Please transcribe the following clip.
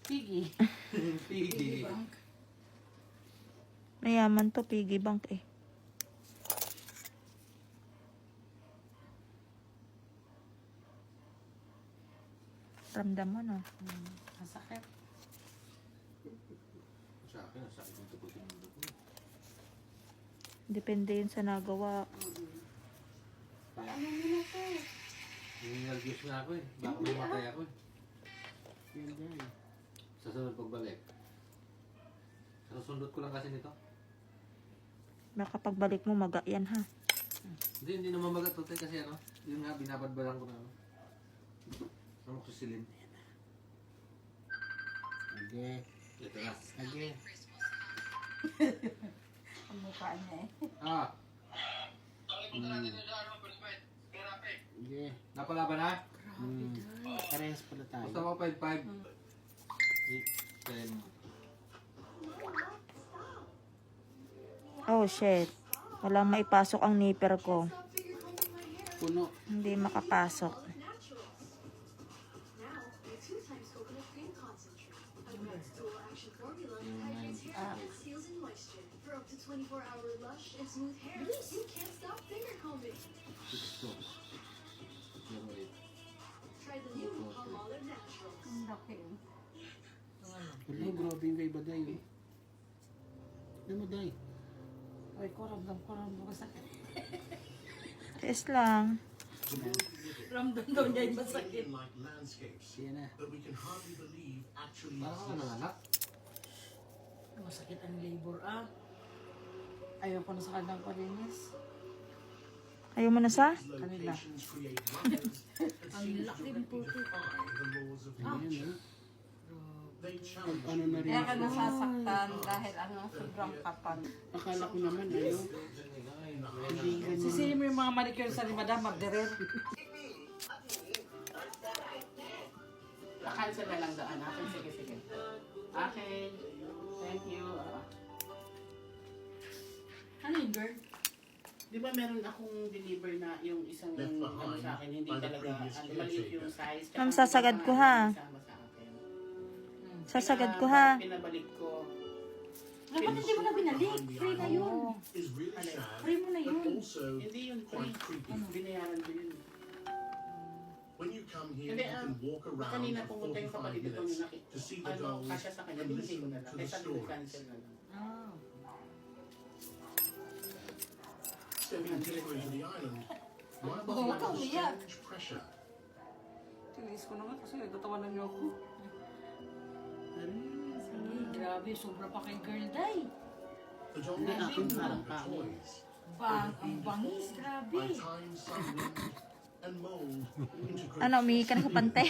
Piggy. Piggy. Bank. Mayaman to, piggy bank eh. Ramdam mo, no? Masakit. Sa akin, nasakit yung tubutin mo doon. Depende yun sa nagawa. Paano mo na to? Ninalgius nga ako eh. Baka mamatay ako eh. Yan din. Sa sunod pagbalik. Susundot ko lang kasi nito. Baka pagbalik mo, maga yan, ha? Hindi naman magat to kasi ano. Yun nga, binabadbalan ko na ano. Amoxicillin. Age. Ito na. Age. Ang mukha niya eh. Ah, Age. napalaban na? Parehas pala tayo. Basta mo 5-5. 10. Oh, shit. Walang maipasok ang nipper ko. Puno. Hindi makapasok. Seals and moisture for up to 24-hour lush and smooth hair. You can't stop finger combing. 6-2. 0-8. Try the new Palmolive Naturals. Ang laki. Wala, grabe yung kay Baday. Eh. Ano mo, Day? Ay, ko ramdam masakit. Tiis lang. Ramdam daw niya yung masakit. like landscapes Yan na. that we can hardly believe actually Parang ako nanganak. Masakit ang labor Ayaw ko na sa kanyang palinis. Ayaw mo na sa? locations create wonders that Ang seem laki to ng puto. defy the laws of Ayan, nature. ah. They challenge Ano na rin Kaya ka ako. nasasaktan dahil sobrang kapal. Akala ko naman, ayaw. Hindi ganyan. Sisihin mo yung mga manicure sa ni Madam Magderer. Cancel na lang daan. Okay, sige, sige. Okay. Thank you. Ano yung girl? Di ba meron akong deliver na yung isang Left ano behind sa akin, hindi by the talaga, previous maliit yung caretaker. size. Ma'am, sasagad ko, ha? Sama sa akin. Sasagad ko, ha? Pinabalik ko. Dapat hindi mo na binalik. Free na yun. Is really sad, Free mo na but yun. also Hindi yun free. quite creepy. Binayaran ko yun. When you come here, Hindi, you can walk around kanina for pumunta yung 45 kapatid ko minutes nakita. to see the Ano, dolls kasya sa kanya, and binigay listen ko na lang. to Kaya the sabi ko stories. cancel na lang. Stepping deeper into the island, my Huwag body kang has umiyak. strange pressure. Tinis ko naman kasi nagtatawanan niyo ako. Ay, grabe. Sobra pa kay girl day. The dolls Hindi, no akin parang longer pangit. toys. Ang bangis. Grabe. By time, some mold and mold into Ano, umihi ka na sa pante?